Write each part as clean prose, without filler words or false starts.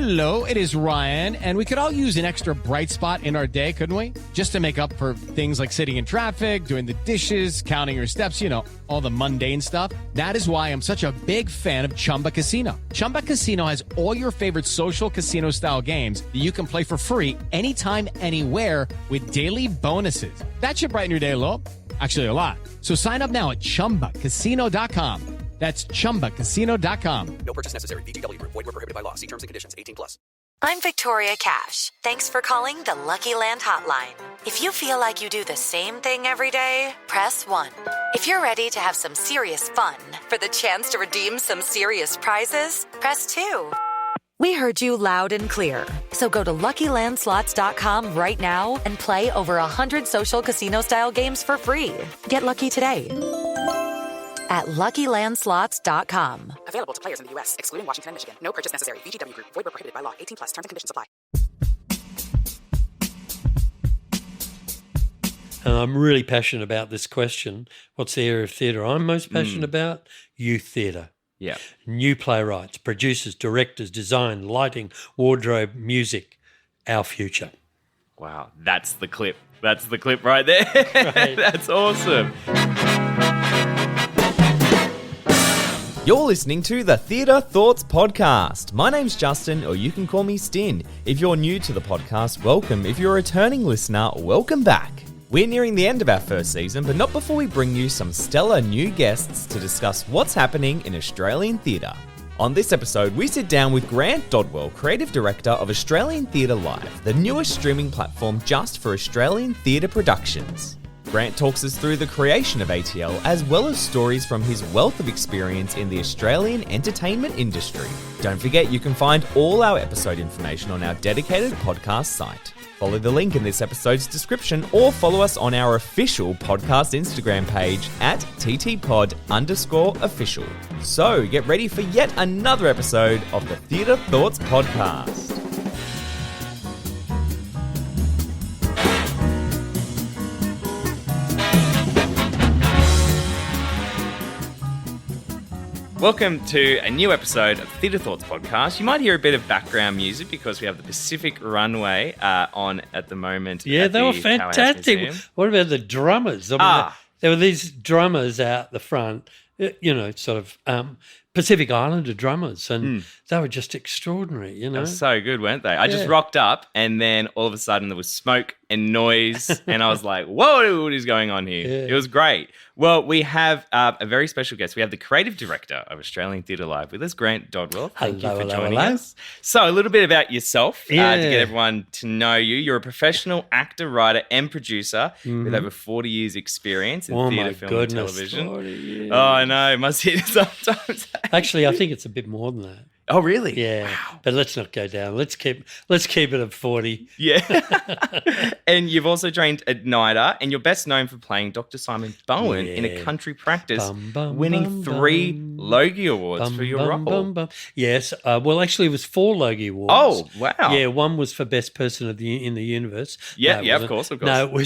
Hello, it is Ryan, and we could all use an extra bright spot in our day, couldn't we? Just to make up for things like sitting in traffic, doing the dishes, counting your steps, all the mundane stuff. That is why I'm such a big fan of Chumba Casino. Chumba Casino has all your favorite social casino-style games that you can play for free anytime, anywhere with daily bonuses. That should brighten your day a little. Actually, a lot. So sign up now at ChumbaCasino.com. That's ChumbaCasino.com. No purchase necessary. VGW Group. Void where prohibited by law. See terms and conditions. 18+. I'm Victoria Cash. Thanks for calling the Lucky Land Hotline. If you feel like you do the same thing every day, press 1. If you're ready to have some serious fun for the chance to redeem some serious prizes, press 2. We heard you loud and clear. So go to LuckyLandSlots.com right now and play over 100 social casino-style games for free. Get lucky today at LuckyLandSlots.com. Available to players in the U.S., excluding Washington and Michigan. No purchase necessary. VGW Group. Void where prohibited by law. 18+. Terms and conditions apply. And I'm really passionate about this question. What's the area of theatre I'm most passionate about? Youth theatre. Yeah. New playwrights, producers, directors, design, lighting, wardrobe, music, our future. Wow, that's the clip. That's the clip right there. Right. That's awesome. You're listening to the Theatre Thoughts Podcast. My name's Justin, or you can call me Stin. If you're new to the podcast, welcome. If you're a returning listener, welcome back. We're nearing the end of our first season, but not before we bring you some stellar new guests to discuss what's happening in Australian theatre. On this episode, we sit down with Grant Dodwell, Creative Director of Australian Theatre Live, the newest streaming platform just for Australian theatre productions. Grant talks us through the creation of ATL, as well as stories from his wealth of experience in the Australian entertainment industry. Don't forget, you can find all our episode information on our dedicated podcast site. Follow the link in this episode's description or follow us on our official podcast Instagram page at ttpod_official. So get ready for yet another episode of the Theatre Thoughts Podcast. Welcome to a new episode of Theatre Thoughts Podcast. You might hear a bit of background music because we have the Pacific Runway on at the moment. Yeah, they were fantastic. What about the drummers? I mean, there were these drummers out the front, sort of Pacific Islander drummers, and they were just extraordinary, They were so good, weren't they? I just rocked up, and then all of a sudden there was smoke and noise, and I was like, whoa, what is going on here? Yeah. It was great. Well, we have a very special guest. We have the creative director of Australian Theatre Live with us, Grant Dodwell. Thank you for joining us. So a little bit about yourself to get everyone to know you. You're a professional actor, writer, and producer with over 40 years experience in theatre, film, and television. 40 years. Oh, I know. It must hit sometimes. Actually, I think it's a bit more than that. Oh, really? Yeah. Wow. But let's not go down. Let's keep it at 40. Yeah. And you've also trained at NIDA, and you're best known for playing Dr. Simon Bowen in A Country Practice, winning 3 Logie Awards for your role. Yes. Well, actually, it was 4 Logie Awards. Oh, wow. Yeah, one was for Best Person in the Universe. Yeah, of course. No,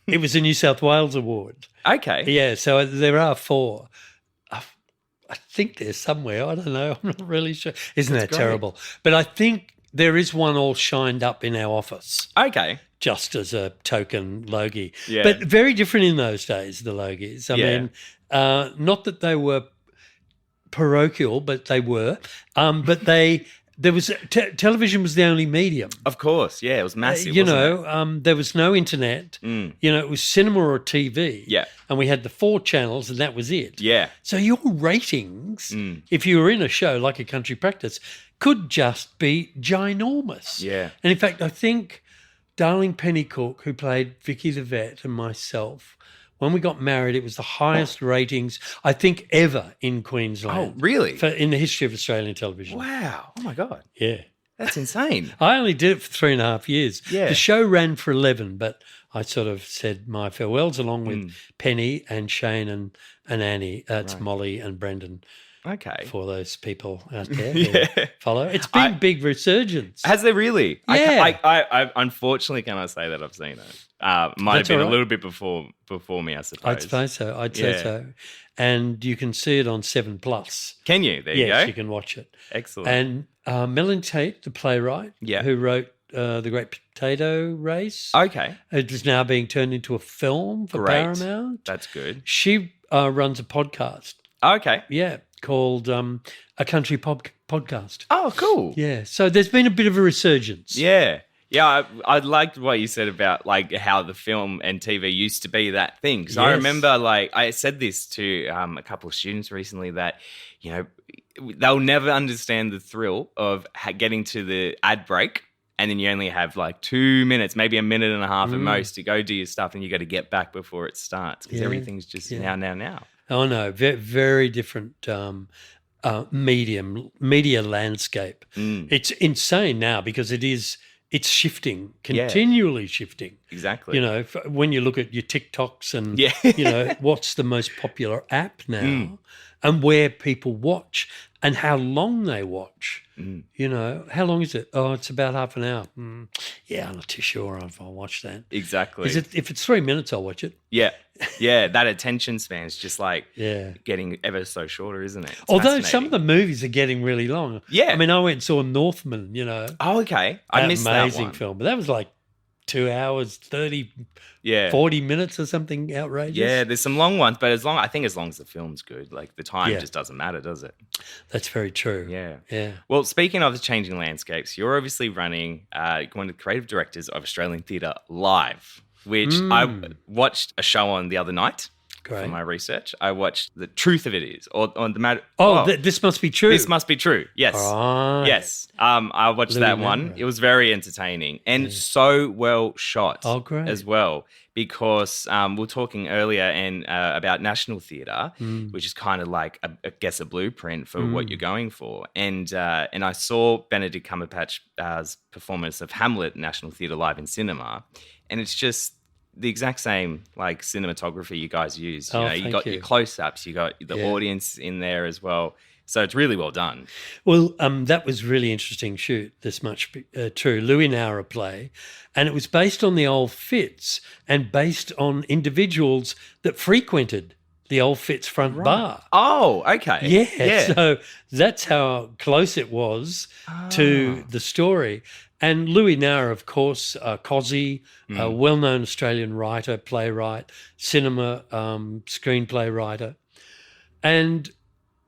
it was a New South Wales award. Okay. Yeah, so there are 4. I think there's somewhere. I don't know. I'm not really sure. Isn't that terrible? But I think there is one all shined up in our office. Okay. Just as a token Logie. Yeah. But very different in those days, the Logies. I mean, not that they were parochial, but they were. But television was the only medium. Of course, yeah, it was massive. There was no internet. It was cinema or TV. Yeah, and we had the 4 channels, and that was it. Yeah. So your ratings, if you were in a show like A Country Practice, could just be ginormous. Yeah. And in fact, I think Darling Penny Cook, who played Vicky the Vet, and myself, when we got married, it was the highest ratings, I think, ever in Queensland. Oh, really? In the history of Australian television. Wow. Oh, my God. Yeah. That's insane. I only did it for 3.5 years. Yeah. The show ran for 11, but I sort of said my farewells along with Penny and Shane and Annie. It's Molly and Brendan. Okay. For those people out there who follow. It's been big resurgence. Has there really? Yeah. I unfortunately cannot say that I've seen it. Might have been a little bit before me, I suppose. I'd suppose so. I'd say so. And you can see it on 7 Plus. Can you? There you go. Yes, you can watch it. Excellent. And Melanie Tate, the playwright, who wrote The Great Potato Race. Okay. It is now being turned into a film for Paramount. That's good. She runs a podcast. Okay. Yeah, called A Country Podcast. Oh, cool. Yeah, so there's been a bit of a resurgence. Yeah. Yeah, I liked what you said about like how the film and TV used to be that thing. Because I remember, like, I said this to a couple of students recently that, you know, they'll never understand the thrill of getting to the ad break and then you only have like 2 minutes, maybe a minute and a half at most to go do your stuff and you got to get back before it starts because everything's just now. Oh, no, very different media landscape. It's insane now because it's shifting, continually shifting. Exactly. You know, when you look at your TikToks and, you know, what's the most popular app now and where people watch and how long they watch. You know, how long is it? Oh, it's about half an hour. Yeah, I'm not too sure if I'll watch that. Exactly. If it's 3 minutes, I'll watch it. Yeah. Yeah, that attention span is just like getting ever so shorter, isn't it? It's Although some of the movies are getting really long. Yeah. I mean, I went and saw Northman, you know. Oh, okay. I missed that one. Amazing film. But that was like 2 hours, 30, 40 minutes or something outrageous. Yeah, there's some long ones, but I think as long as the film's good, like the time just doesn't matter, does it? That's very true. Yeah. Well, speaking of the changing landscapes, you're obviously running one of the creative directors of Australian Theatre Live, which I watched a show on the other night. For my research, I watched The Truth of It Is, or the matter. This must be true. This must be true. Yes, right. Yes. I watched that one. It was very entertaining and so well shot. Oh, great. As well, because we were talking earlier and about National Theatre, which is kind of like I guess a blueprint for what you're going for. And I saw Benedict Cumberbatch's performance of Hamlet, National Theatre Live in cinema, and it's just the exact same like cinematography you guys use. You got your close-ups, you got the audience in there as well. So it's really well done. Well, that was really interesting shoot, This Much True, Louis Nowra play. And it was based on the old Fitz and based on individuals that frequented the old Fitz front bar. Oh, okay. Yeah. So that's how close it was to the story. And Louis Nowra, of course, Cozzy, a well-known Australian writer, playwright, cinema screenplay writer. And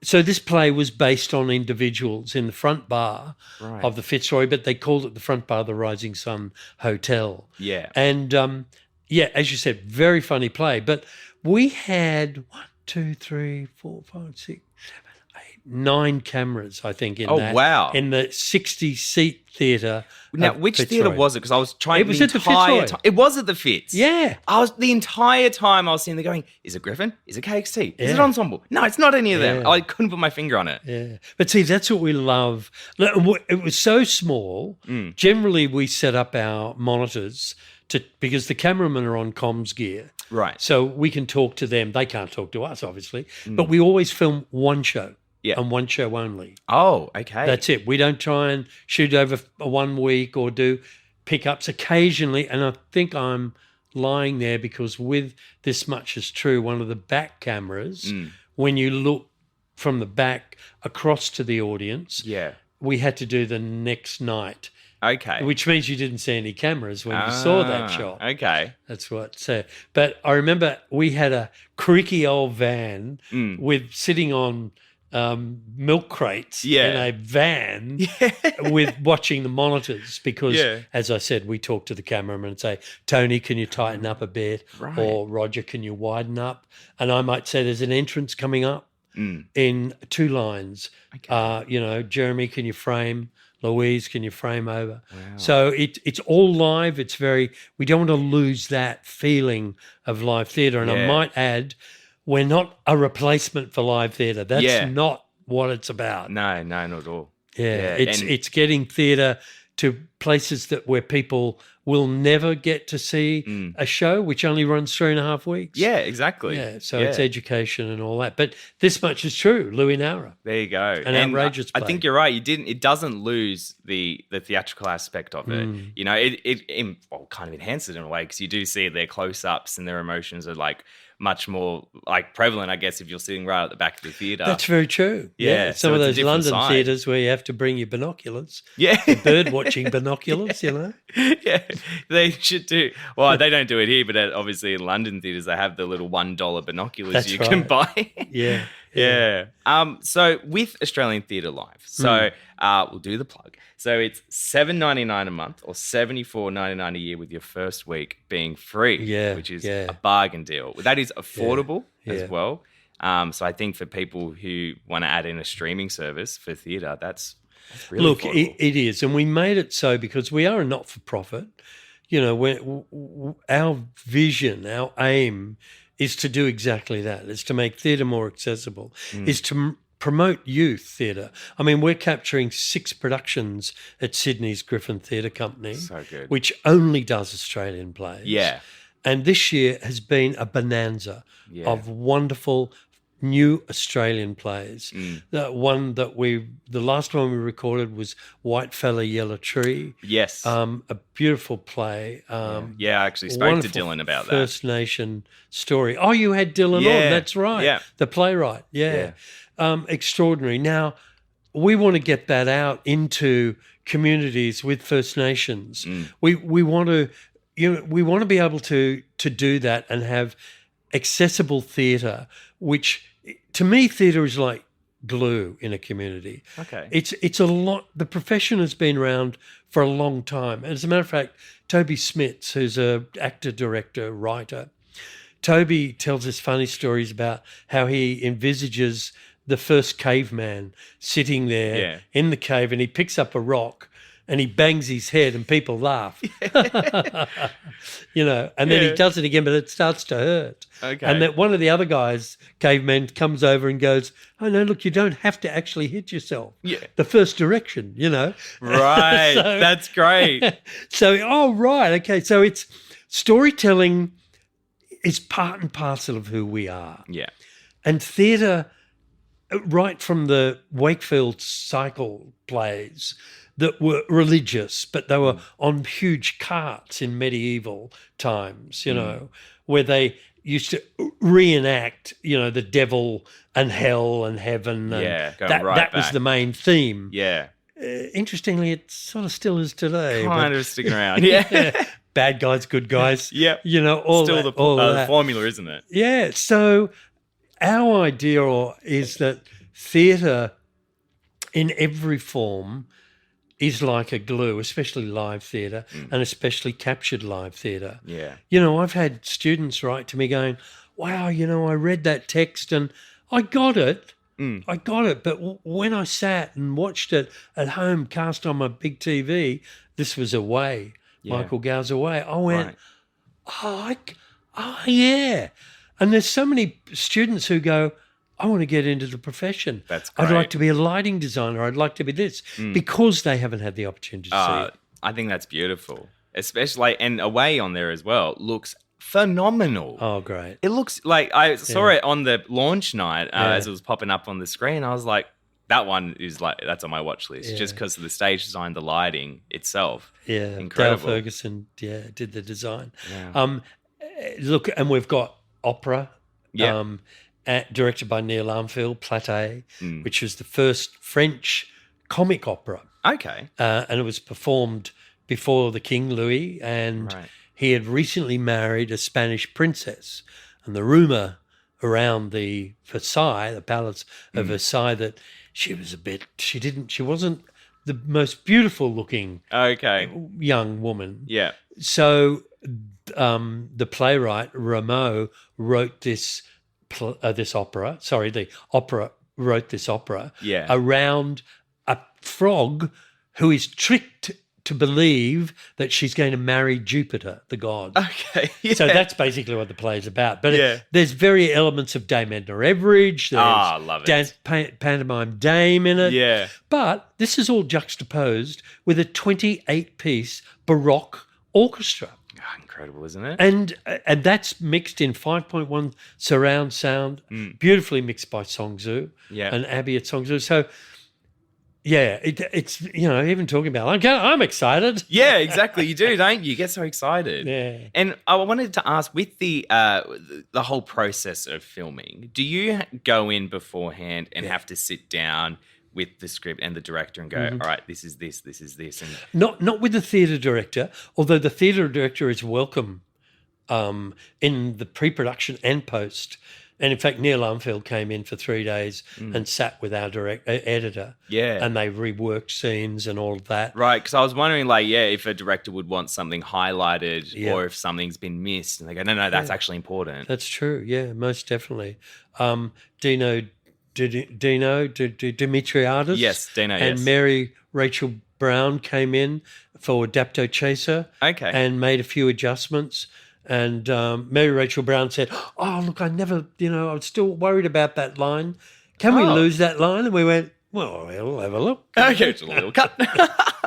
so this play was based on individuals in the front bar of the Fitzroy, but they called it the front bar of the Rising Sun Hotel. Yeah. And, as you said, very funny play. But we had 9 cameras, I think, in that. Oh, wow. In the 60-seat theatre. Now, which theatre was it? Because I was trying it was at the Fitzroy. It was at the Fitz. Yeah. The entire time I was sitting there going, is it Griffin? Is it KXT? Is it Ensemble? No, it's not any of them. I couldn't put my finger on it. Yeah. But see, that's what we love. It was so small. Generally, we set up our monitors because the cameramen are on comms gear. Right. So we can talk to them. They can't talk to us, obviously. But we always film one show. Yeah. And one show only. Oh, okay. That's it. We don't try and shoot over 1 week or do pickups occasionally. And I think I'm lying there because with This Much Is True, one of the back cameras, when you look from the back across to the audience, we had to do the next night. Okay. Which means you didn't see any cameras when you saw that shot. Okay. That's what. So, but I remember we had a creaky old van with sitting on milk crates in a van with watching the monitors because, as I said, we talk to the cameraman and say, Tony, can you tighten up a bit? Right. Or Roger, can you widen up? And I might say there's an entrance coming up in 2 lines. Okay. Jeremy, can you frame? Louise, can you frame over? Wow. So it's all live. It's we don't want to lose that feeling of live theatre. And I might add, we're not a replacement for live theatre. That's not what it's about. No, not at all. Yeah. It's getting theatre to places where people will never get to see a show, which only runs 3.5 weeks. Yeah, exactly. Yeah, so it's education and all that. But this much is true, Louis Nara. There you go. An outrageous play. I think you're right. It doesn't lose the theatrical aspect of it. You know, it kind of enhances it in a way because you do see their close-ups and their emotions are like much more like prevalent, I guess, if you're sitting right at the back of the theatre. That's very true. Yeah. Some so of it's those London theatres where you have to bring your binoculars. Yeah. Bird watching binoculars, you know. Yeah, they should do. Well, they don't do it here, but obviously in London theatres they have the little $1 binoculars can buy. Yeah. Yeah. So with Australian Theatre Live, we'll do the plug. So it's $7.99 a month or $74.99 a year with your first week being free, which is a bargain deal. That is affordable as well. So I think for people who want to add in a streaming service for theatre, that's really affordable. It is. And we made it so because we are a not-for-profit. You know, our vision, our aim is to do exactly that. It's to make theatre more accessible, is to promote youth theatre. I mean, we're capturing 6 productions at Sydney's Griffin Theatre Company, so good, which only does Australian plays. Yeah. And this year has been a bonanza of wonderful new Australian plays. The last one we recorded was White Fella Yellow Tree. Yes. A beautiful play. I actually spoke to Dylan about that. First Nation story. Oh, you had Dylan on. That's right. Yeah. The playwright. Yeah. Extraordinary. Now, we want to get that out into communities with First Nations. We want to, we want to be able to do that and have accessible theatre, which to me, theatre is like glue in a community. Okay. It's a lot. The profession has been around for a long time. And as a matter of fact, Toby Smits, who's an actor, director, writer, Toby tells us funny stories about how he envisages the first caveman sitting there in the cave, and he picks up a rock and he bangs his head and people laugh. And then he does it again, but it starts to hurt. Okay. And that one of the other guys, caveman, comes over and goes, "Oh, no, look, you don't have to actually hit yourself." Yeah. The first direction, Right. That's great. Okay. So it's storytelling is part and parcel of who we are. Yeah. And theatre, right from the Wakefield cycle plays that were religious, but they were on huge carts in medieval times, where they used to reenact, the devil and hell and heaven. And that was the main theme. Yeah. Interestingly, it sort of still is today. Kind of sticking around. Yeah. Bad guys, good guys. Yeah. All still that, the formula, isn't it? Yeah. So our idea is that theatre in every form is like a glue, especially live theatre and especially captured live theatre. Yeah. I've had students write to me going, "Wow, I read that text and I got it. I got it. But when I sat and watched it at home cast on my big TV," this was Away, Michael Gow's Away, I went, yeah. And there's so many students who go, "I want to get into the profession. That's great. I'd like to be a lighting designer. I'd like to be this," because they haven't had the opportunity to see it. I think that's beautiful. Especially, and Away on there as well looks phenomenal. Oh, great. It looks like I saw it on the launch night as it was popping up on the screen. I was like, that one is that's on my watch list just because of the stage design, the lighting itself. Yeah. Incredible. Dale Ferguson, did the design. Yeah. Look, and we've got opera. Yeah. Directed by Neil Armfield, Platée, which was the first French comic opera. Okay. And it was performed before the King Louis, and he had recently married a Spanish princess. And the rumour around the Versailles, the palace of Versailles, that she wasn't the most beautiful looking young woman. Yeah. So the playwright, Rameau, wrote this opera. Sorry, the opera wrote this opera around a frog who is tricked to believe that she's going to marry Jupiter, the god. Okay. Yeah. So that's basically what the play is about. But there's very elements of Dame Edna Everage. There's I love it. Pantomime Dame in it. Yeah. But this is all juxtaposed with a 28-piece Baroque orchestra. Oh, incredible, isn't it? And that's mixed in 5.1 surround sound, beautifully mixed by Songzhu and Abby at Songzhu. So, yeah, it's, even talking about it, I'm excited. Yeah, exactly. You do, don't you? You get so excited. Yeah. And I wanted to ask, with the whole process of filming, do you go in beforehand and have to sit down with the script and the director and go, all right, this is this, and not with the theatre director, although the theatre director is welcome in the pre-production and post. And in fact, Neil Armfield came in for 3 days and sat with our editor. Yeah. And they reworked scenes and all of that. Right, because I was wondering, if a director would want something highlighted or if something's been missed. And they go, no, that's actually important. That's true, yeah, most definitely. Dino Dimitriadis. Yes, Dino, and Mary Rachel Brown came in for Dapto Chaser. Okay. And made a few adjustments. And Mary Rachel Brown said, oh, look, I was still worried about that line. Can we lose that line? And we went, well, we'll have a look. Okay, it's a little cut.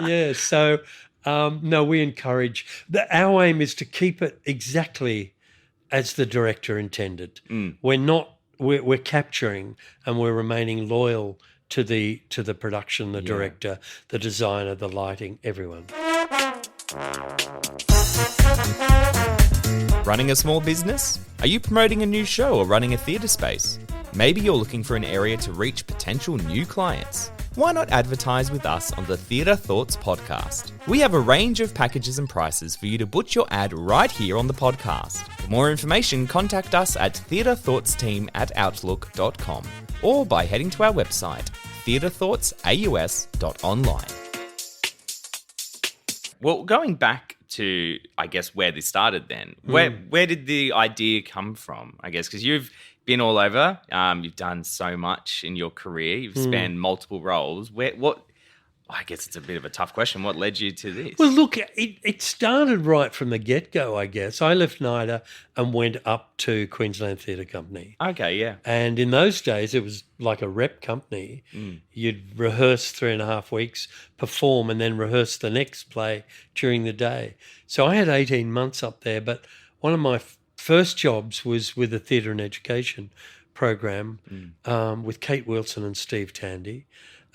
Yeah, so, no, we encourage. Our aim is to keep it exactly as the director intended. We're capturing and we're remaining loyal to the production, the director, the designer, the lighting, everyone. Running a small business? Are you promoting a new show or running a theatre space? Maybe you're looking for an area to reach potential new clients. Why not advertise with us on the Theatre Thoughts podcast? We have a range of packages and prices for you to put your ad right here on the podcast. For more information, contact us at theatrethoughtsteam@outlook.com or by heading to our website, theatrethoughtsaus.online. Well, going back to, I guess, where this started then, where did the idea come from, I guess? Because you've been all over. You've done so much in your career. You've spanned multiple roles. I guess it's a bit of a tough question. What led you to this? Well, look, it started right from the get-go, I guess. I left NIDA and went up to Queensland Theatre Company. Okay, yeah. And in those days, it was like a rep company. You'd rehearse 3.5 weeks, perform, and then rehearse the next play during the day. So I had 18 months up there, but one of my first jobs was with a theatre and education program with Kate Wilson and Steve Tandy.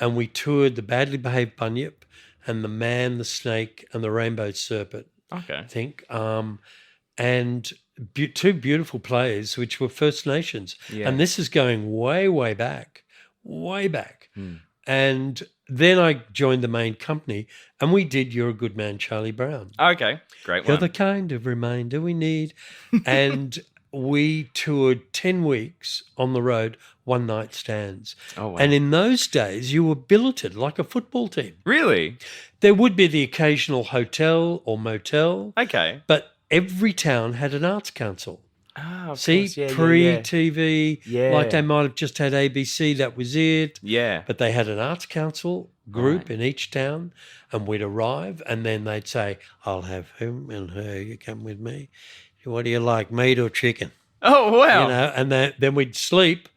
And we toured The Badly Behaved Bunyip and The Man, the Snake and the Rainbow Serpent, I think. And two beautiful plays which were First Nations. Yeah. And this is going way, way back. And then I joined the main company and we did You're a Good Man, Charlie Brown. Okay, great one. You're the kind of reminder we need. And we toured 10 weeks on the road, one-night stands. Oh, wow. And in those days, you were billeted like a football team. Really? There would be the occasional hotel or motel. Okay. But every town had an arts council. Oh, See, yeah, pre-TV, yeah. like they might have just had ABC, that was it. Yeah. But they had an arts council group in each town, and we'd arrive, and then they'd say, I'll have him and her, you come with me. What do you like, meat or chicken? Oh, wow. And then we'd sleep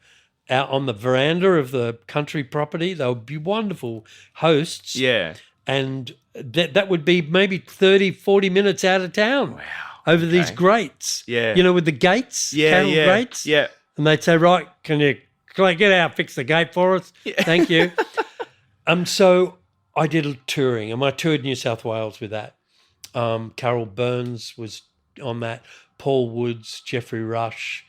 out on the veranda of the country property. They would be wonderful hosts. Yeah. And that would be maybe 30, 40 minutes out of town. Wow. Over these grates. Yeah. With the gates, cattle grates. Yeah. And they'd say, right, can you get out, fix the gate for us? Yeah. Thank you. So I did a touring, and I toured New South Wales with that. Carol Burns was on that, Paul Woods, Jeffrey Rush,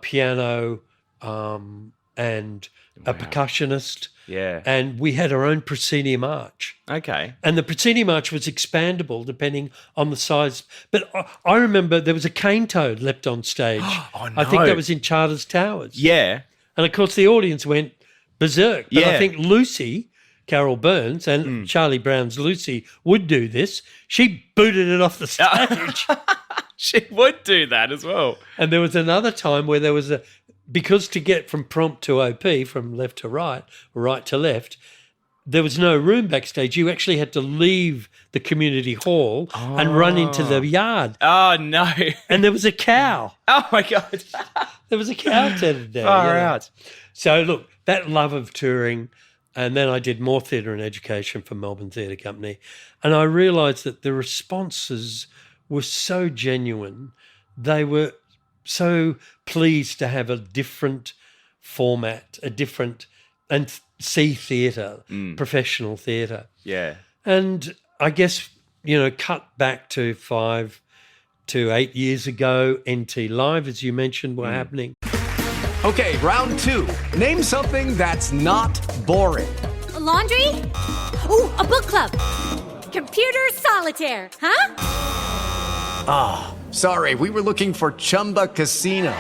piano, and a percussionist. Yeah. And we had our own proscenium arch. Okay. And the proscenium arch was expandable depending on the size. But I remember there was a cane toad left on stage. Oh, no. I think that was in Charters Towers. Yeah. And, of course, the audience went berserk. But Yeah. I think Lucy, Carol Burns, and Charlie Brown's Lucy would do this. She booted it off the stage. She would do that as well. And there was another time where there was because to get from prompt to OP, from left to right, right to left, there was no room backstage. You actually had to leave the community hall and run into the yard. Oh, no. And there was a cow. Oh, my God. There was a cow tethered there. Far out. So, look, that love of touring, and then I did more theatre and education for Melbourne Theatre Company, and I realised that the responses were so genuine. They were so pleased to have a different format, and see theatre, professional theatre. Yeah. And I guess, cut back to 5 to 8 years ago, NT Live, as you mentioned, were happening. Okay, round 2. Name something that's not boring. A laundry? Ooh, a book club. Computer solitaire, huh? Ah, sorry, we were looking for Chumba Casino.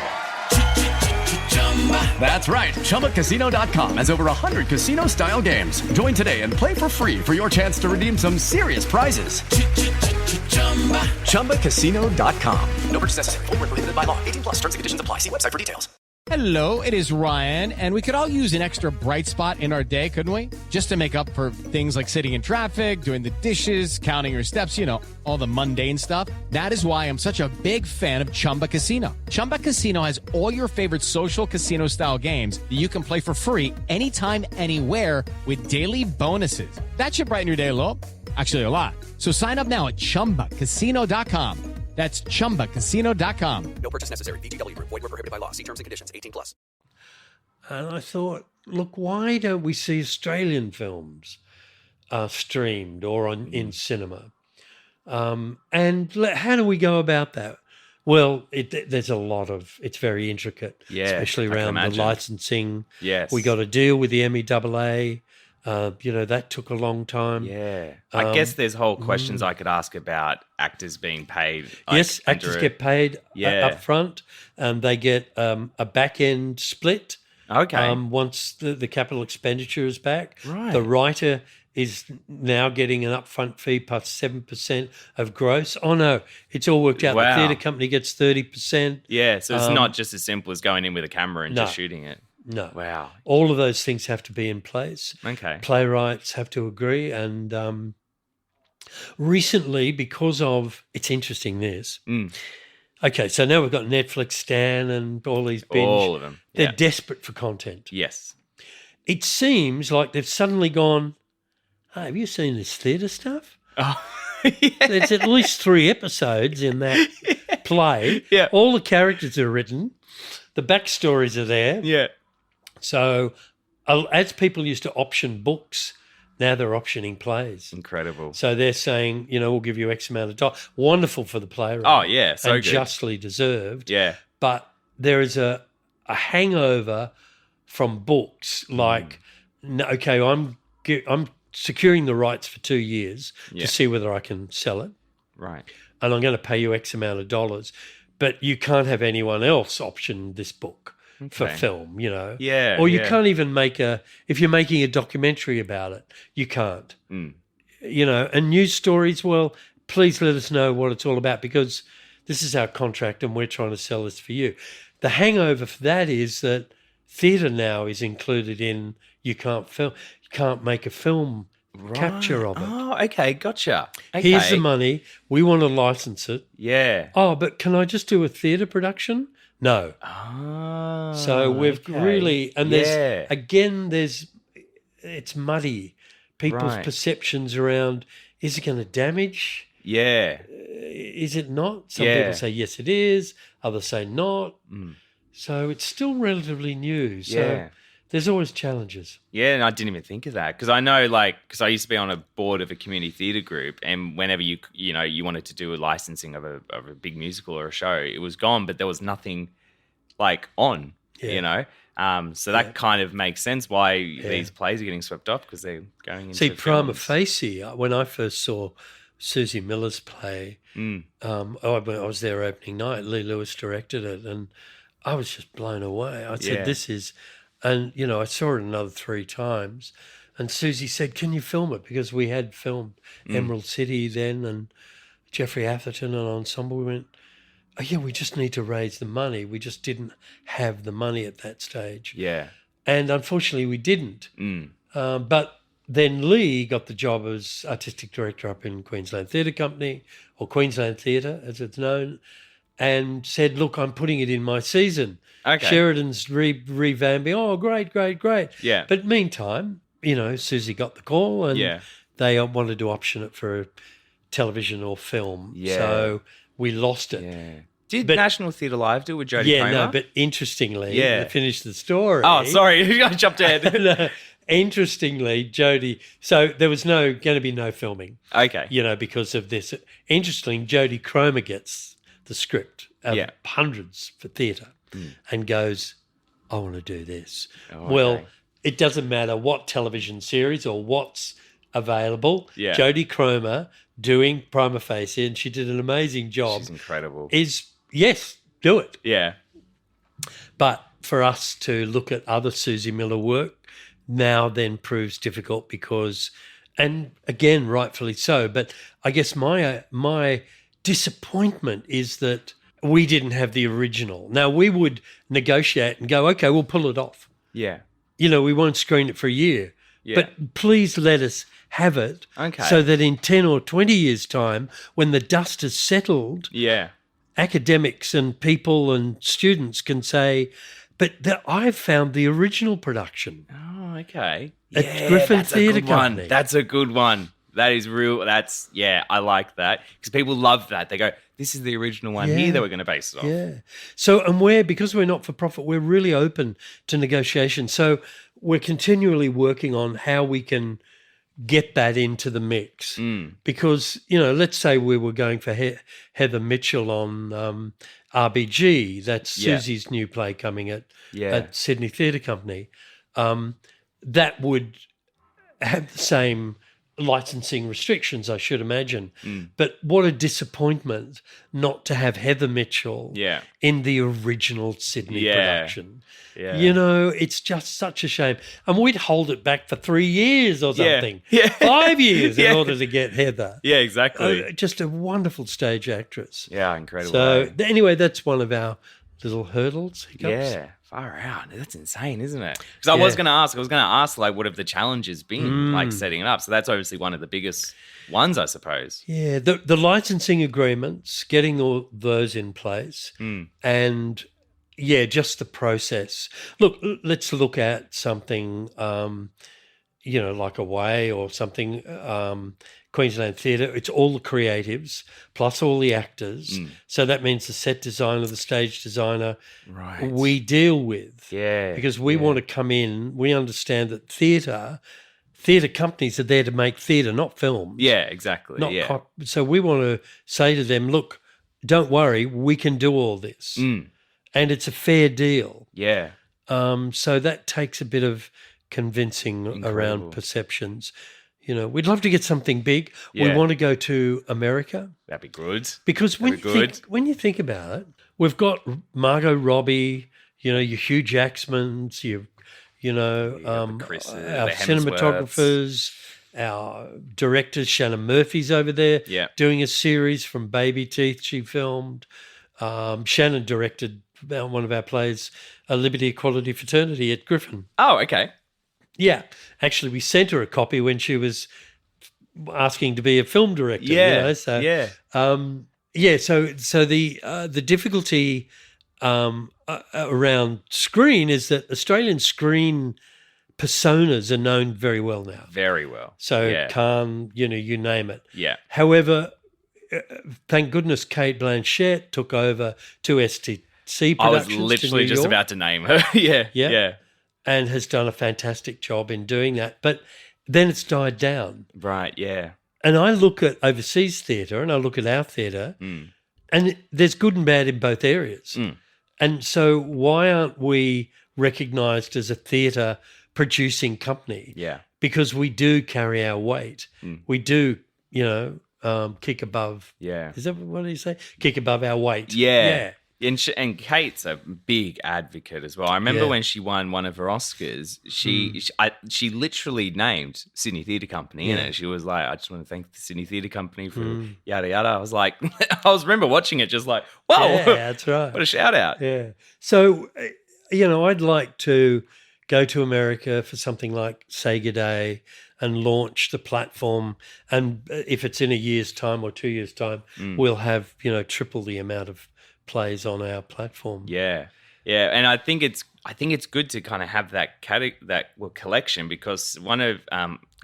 That's right. ChumbaCasino.com has over 100 casino-style games. Join today and play for free for your chance to redeem some serious prizes. ChumbaCasino.com. No purchase necessary. Void where prohibited by law. 18 plus. Terms and conditions apply. See website for details. Hello, it is Ryan, and we could all use an extra bright spot in our day, couldn't we? Just to make up for things like sitting in traffic, doing the dishes, counting your steps, all the mundane stuff. That is why I'm such a big fan of Chumba Casino. Chumba Casino has all your favorite social casino-style games that you can play for free anytime, anywhere with daily bonuses. That should brighten your day a little. Actually, a lot. So sign up now at ChumbaCasino.com. That's ChumbaCasino.com. No purchase necessary. VGW Group. Void where prohibited by law. See terms and conditions. 18 plus. And I thought, look, why don't we see Australian films streamed or in cinema? And how do we go about that? Well, there's a lot of, it's very intricate, especially around the licensing. Yes. We got a deal with the MEAA. That took a long time. Yeah. I guess there's whole questions I could ask about actors being paid. Yes, actors get paid up front, and they get a back-end split. Okay. Once the capital expenditure is back. Right. The writer is now getting an upfront fee plus 7% of gross. Oh, no, it's all worked out. Wow. The theatre company gets 30%. Yeah, so it's not just as simple as going in with a camera and just shooting it. No. Wow. All of those things have to be in place. Okay. Playwrights have to agree. And recently, because of, it's interesting this. Okay, so now we've got Netflix, Stan, and all these binge. All of them. They're desperate for content. Yes. It seems like they've suddenly gone, hey, have you seen this theatre stuff? Oh, yeah. There's at least 3 episodes in that play. Yeah. All the characters are written. The backstories are there. Yeah. So as people used to option books, now they're optioning plays. Incredible. So they're saying, we'll give you X amount of dollars. Wonderful for the playwright. Oh, yeah, so and good. Justly deserved. Yeah. But there is a hangover from books like, okay, I'm securing the rights for 2 years to see whether I can sell it. Right. And I'm going to pay you X amount of dollars. But you can't have anyone else option this book. For film, Yeah. Or you can't even if you're making a documentary about it, you can't. And news stories, well, please let us know what it's all about because this is our contract and we're trying to sell this for you. The hangover for that is that theatre now is included in you can't make a film capture of it. Oh, okay, gotcha. Okay. Here's the money. We want to license it. Yeah. Oh, but can I just do a theatre production? No. Oh, So we've really, and it's muddy. People's perceptions around, is it going to damage? Yeah. Is it not? Some people say, yes, it is. Others say not. So it's still relatively new. So there's always challenges. Yeah, and I didn't even think of that because I know, because I used to be on a board of a community theatre group, and whenever you wanted to do a licensing of a big musical or a show, it was gone, but there was nothing on, so that kind of makes sense why these plays are getting swept off because they're going into See, prima films. facie, when I first saw Susie Miller's play, I was there opening night. Lee Lewis directed it, and I was just blown away. I said, this is... And, I saw it another 3 times. And Susie said, can you film it? Because we had filmed Emerald City then and Jeffrey Atherton and Ensemble. We went, oh, yeah, we just need to raise the money. We just didn't have the money at that stage. Yeah. And unfortunately, we didn't. But then Lee got the job as artistic director up in Queensland Theatre Company, or Queensland Theatre as it's known, and said, look, I'm putting it in my season. Okay. Sheridan's revamping. Oh, great. Yeah. But meantime, Susie got the call and they wanted to option it for television or film. Yeah. So we lost it. Yeah. Did National Theatre Live do it with Jodie Comer? Yeah, no, but interestingly, to finish the story. Oh, sorry, I jumped ahead. No, interestingly, Jodie, so there was going to be no filming. Okay. Because of this. Interesting, Jodie Comer gets the script of hundreds for theatre and goes, I want to do this. Oh, well, it doesn't matter what television series or what's available. Yeah. Jodie Comer doing Prima Facie, and she did an amazing job. She's incredible. Yes, do it. Yeah. But for us to look at other Susie Miller work now then proves difficult because, and again, rightfully so, but I guess my disappointment is that we didn't have the original. Now, we would negotiate and go, okay, we'll pull it off. Yeah. We won't screen it for a year. Yeah. But please let us have it so that in 10 or 20 years' time, when the dust has settled, academics and people and students can say, but I've found the original production. Oh, okay. At Griffin Theatre Company. That's a good one. That is real. I like that. Because people love that. They go, this is the original one here that we're going to base it off. Yeah. So, and because we're not for profit, we're really open to negotiation. So we're continually working on how we can get that into the mix. Because, let's say we were going for Heather Mitchell on RBG. That's Susie's new play coming at Sydney Theatre Company. That would have the same licensing restrictions, I should imagine. But what a disappointment not to have Heather Mitchell in the original Sydney production. Yeah. It's just such a shame. And we'd hold it back for 3 years or something. 5 years in order to get Heather. Yeah, exactly. Just a wonderful stage actress. Yeah, incredible. So anyway, that's one of our little hurdles, hiccups. Yeah. Far out. That's insane, isn't it? Because I was going to ask, like, what have the challenges been, like, setting it up? So that's obviously one of the biggest ones, I suppose. Yeah, the licensing agreements, getting all those in place, and, just the process. Look, let's look at something, like Away or something, Queensland Theatre. It's all the creatives plus all the actors. So that means the set designer, the stage designer, we deal with. Yeah. Because we want to come in. We understand that theatre companies are there to make theatre, not films. Yeah, exactly. So we want to say to them, look, don't worry, we can do all this. And it's a fair deal. Yeah. So that takes a bit of convincing around perceptions. We'd love to get something big. We want to go to America. That'd be good. Because when you think about it, we've got Margot Robbie, your Hugh Jackmans, our cinematographers, our directors. Shannon Murphy's over there doing a series from Baby Teeth she filmed. Shannon directed one of our plays, Liberty, Equality, Fraternity at Griffin. Oh, okay. Yeah, actually, we sent her a copy when she was asking to be a film director. So the difficulty around screen is that Australian screen personas are known very well now. Very well. So Khan, you name it. Yeah. However, thank goodness Kate Blanchett took over to STC Productions. I was literally just about to name her. Yeah. And has done a fantastic job in doing that. But then it's died down. Right, yeah. And I look at overseas theatre and I look at our theatre and there's good and bad in both areas. And so why aren't we recognised as a theatre producing company? Yeah. Because we do carry our weight. We do, kick above. Yeah. Is that what do you say? Kick above our weight. Yeah. And Kate's a big advocate as well. I remember when she won one of her Oscars, she literally named Sydney Theatre Company in it. She was like, I just want to thank the Sydney Theatre Company for yada yada. I was like, remember watching it just like, wow, that's right. What a shout out. Yeah. So, I'd like to go to America for something like Say Good Day and launch the platform. And if it's in a year's time or 2 years' time, we'll have, triple the amount of plays on our platform. Yeah. Yeah, and I think it's good to kind of have that collection, because one of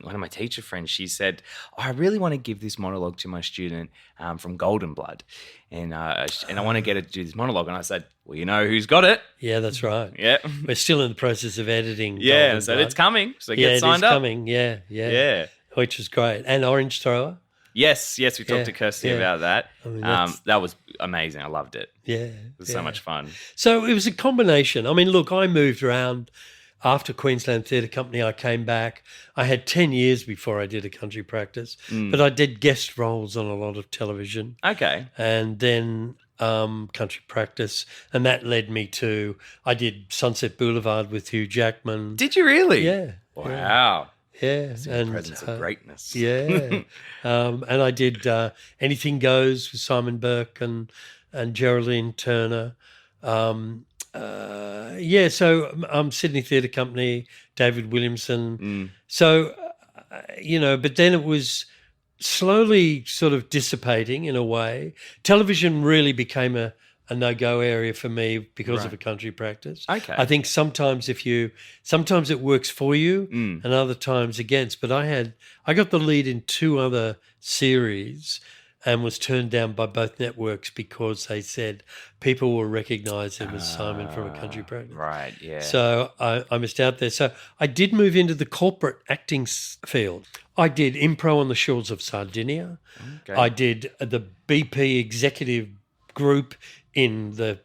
my teacher friends, she said, I really want to give this monologue to my student from Golden Blood, and I want to get her to do this monologue. And I said, well, you know who's got it? Yeah, that's right. Yeah, we're still in the process of editing. Yeah, Golden so Blood. it's coming. So get signed up. Coming. Yeah, which is great. And Orange Thrower. Yes, we talked to Kirsty about that. I mean, that was amazing. I loved it. Yeah. It was so much fun. So it was a combination. I mean, look, I moved around after Queensland Theatre Company. I came back. I had 10 years before I did a country practice, but I did guest roles on a lot of television. Okay. And then country practice, and that led me to, I did Sunset Boulevard with Hugh Jackman. Did you really? Yeah. Wow. Yeah, and presence of greatness. Yeah, and I did Anything Goes with Simon Burke and Geraldine Turner. So Sydney Theatre Company, David Williamson. So, but then it was slowly sort of dissipating in a way. Television really became a no-go area for me because of a country practice. Okay. I think sometimes sometimes it works for you and other times against. But I got the lead in 2 other series and was turned down by both networks because they said people will recognise him as Simon from a country practice. Right, yeah. So I missed out there. So I did move into the corporate acting field. I did improv on the shores of Sardinia. Okay. I did the BP executive group in the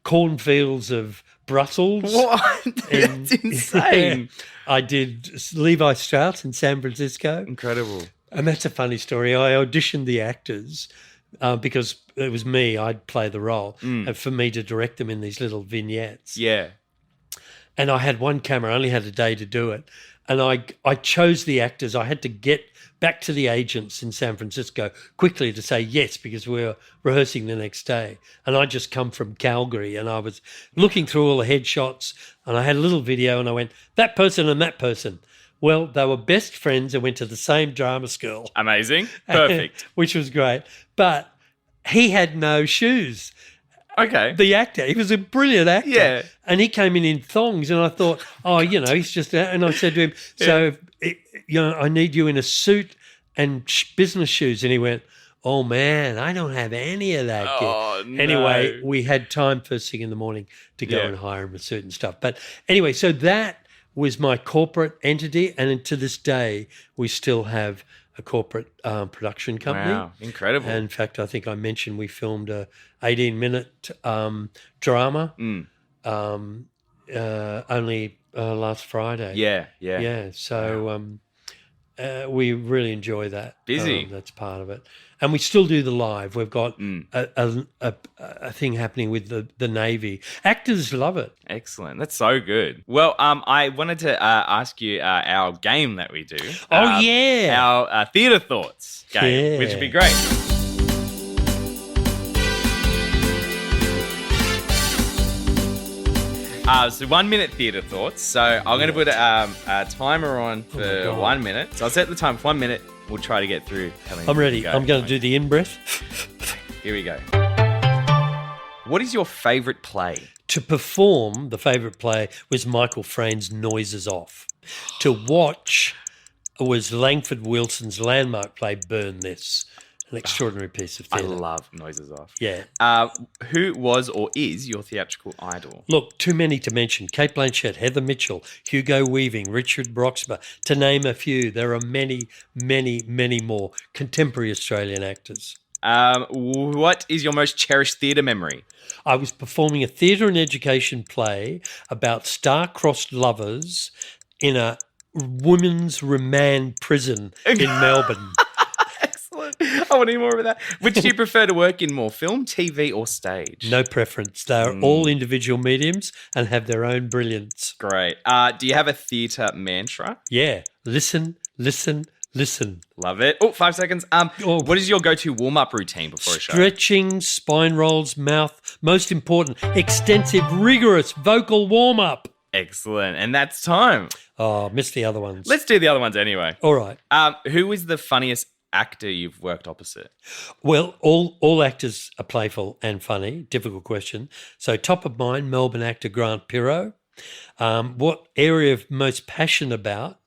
cornfields of Brussels. What? That's insane. Yeah. I did Levi Strauss in San Francisco. Incredible. And that's a funny story. I auditioned the actors because it was me. I'd play the role, and for me to direct them in these little vignettes. Yeah. And I had one camera, I only had a day to do it. And I chose the actors. I had to get back to the agents in San Francisco quickly to say yes, because we were rehearsing the next day. And I just come from Calgary, and I was looking through all the headshots, and I had a little video, and I went, that person and that person. Well, they were best friends and went to the same drama school. Amazing. Perfect. Which was great. But he had no shoes. Okay. The actor. He was a brilliant actor. Yeah. And he came in thongs, and I thought, he's just, and I said to him, so, I need you in a suit and business shoes. And he went, oh, man, I don't have any of that. Oh, no. Anyway, we had time first thing in the morning to go and hire him a suit and stuff. But anyway, so that was my corporate entity. And to this day, we still have a corporate production company. Wow, incredible. And in fact, I think I mentioned we filmed a 18-minute drama only last Friday. Yeah. So we really enjoy that. Busy. That's part of it. And we still do the live. We've got a thing happening with the Navy. Actors love it. Excellent. That's so good. Well, I wanted to ask you our game that we do. Our Theatre Thoughts game, which would be great. So 1 minute theatre thoughts. So I'm going to put a timer on for 1 minute. So I'll set the time for 1 minute. We'll try to get through. I'm ready. I'm going to do the in-breath. Here we go. What is your favourite play? To perform, the favourite play was Michael Frayn's Noises Off. To watch was Langford Wilson's landmark play Burn This, an extraordinary piece of theatre. I love Noises Off. Yeah. Who was or is your theatrical idol? Look, too many to mention. Cate Blanchett, Heather Mitchell, Hugo Weaving, Richard Broxma, to name a few. There are many, many, many more contemporary Australian actors. What is your most cherished theatre memory? I was performing a theatre and education play about star-crossed lovers in a women's remand prison in Melbourne. Excellent. I want to hear more about that. Which do you prefer to work in more, film, TV or stage? No preference. They are all individual mediums and have their own brilliance. Great. Do you have a theatre mantra? Yeah. Listen, listen, listen. Love it. Oh, 5 seconds. What is your go-to warm-up routine before a show? Stretching, spine rolls, mouth. Most important, extensive, rigorous vocal warm-up. Excellent. And that's time. Oh, missed the other ones. Let's do the other ones anyway. All right. Who was the funniest actor you've worked opposite? Well, all actors are playful and funny. Difficult question. So top of mind, Melbourne actor Grant Dodwell. What area of most passionate about?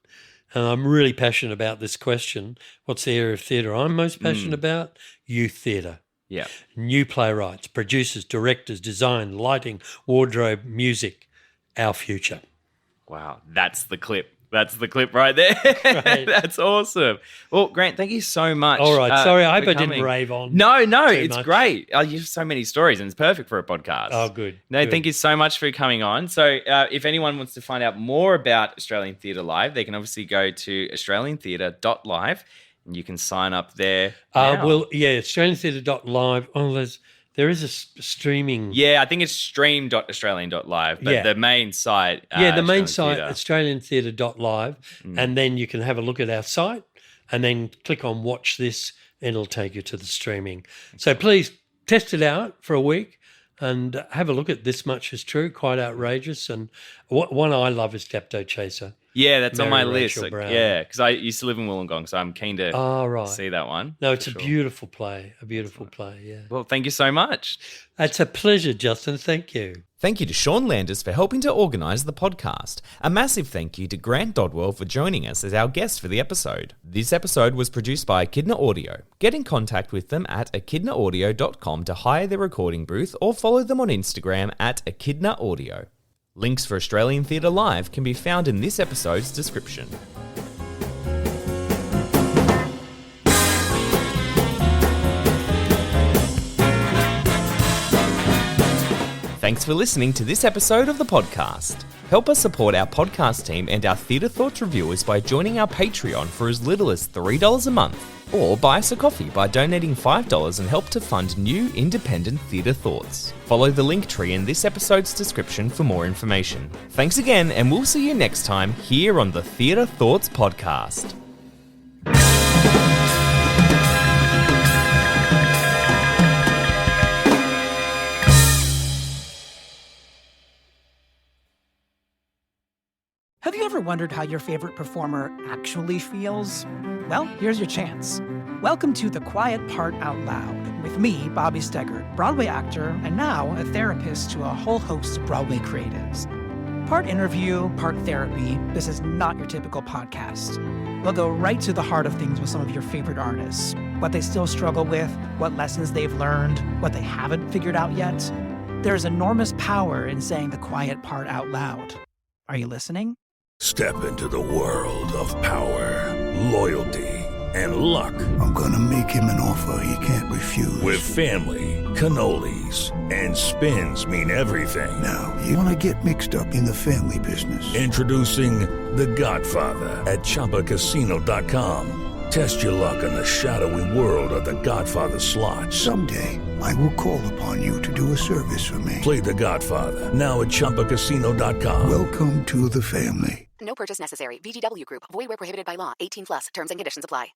And I'm really passionate about this question. What's the area of theatre I'm most passionate about? Youth theatre. Yeah. New playwrights, producers, directors, design, lighting, wardrobe, music, our future. Wow, that's the clip. That's the clip right there. Right. That's awesome. Well, Grant, thank you so much. All right. Sorry, I hope for I didn't coming. rave on. No, too it's much. great. You have so many stories and it's perfect for a podcast. Oh, good. No, Good. thank you so much for coming on. So if anyone wants to find out more about Australian Theatre Live, they can obviously go to australiantheatre.live and you can sign up there now. Well, yeah, australiantheatre.live. Oh, there is a streaming. Yeah, I think it's stream.australian.live, but Yeah. the main site. The main Australian site, Theatre. australiantheatre.live, and then you can have a look at our site and then click on watch this and it'll take you to the streaming. So please test it out for a week and have a look at This Much Is True, quite outrageous. And one I love is Dapto Chaser. Yeah, that's on my Mary list. Rachel Brown. Yeah, because I used to live in Wollongong, so I'm keen to see that one. No, it's for a sure. beautiful play, yeah. Well, thank you so much. It's a pleasure, Justin. Thank you. Thank you to Sean Landers for helping to organise the podcast. A massive thank you to Grant Dodwell for joining us as our guest for the episode. This episode was produced by Echidna Audio. Get in contact with them at echidnaaudio.com to hire their recording booth or follow them on Instagram at Echidna Audio. Links for Australian Theatre Live can be found in this episode's description. Thanks for listening to this episode of the podcast. Help us support our podcast team and our Theatre Thoughts reviewers by joining our Patreon for as little as $3 a month. Or buy us a coffee by donating $5 and help to fund new independent Theatre Thoughts. Follow the link tree in this episode's description for more information. Thanks again, and we'll see you next time here on the Theatre Thoughts podcast. Have you ever wondered how your favorite performer actually feels? Well, here's your chance. Welcome to The Quiet Part Out Loud with me, Bobby Steggert, Broadway actor and now a therapist to a whole host of Broadway creatives. Part interview, part therapy, this is not your typical podcast. We'll go right to the heart of things with some of your favorite artists, what they still struggle with, what lessons they've learned, what they haven't figured out yet. There's enormous power in saying the quiet part out loud. Are you listening? Step into the world of power, loyalty, and luck. I'm gonna make him an offer he can't refuse. With family, cannolis, and spins mean everything. Now, you wanna get mixed up in the family business. Introducing The Godfather at ChumbaCasino.com. Test your luck in the shadowy world of The Godfather slot. Someday, I will call upon you to do a service for me. Play The Godfather now at ChumbaCasino.com. Welcome to the family. No purchase necessary. VGW Group. Void where prohibited by law. 18+. Terms and conditions apply.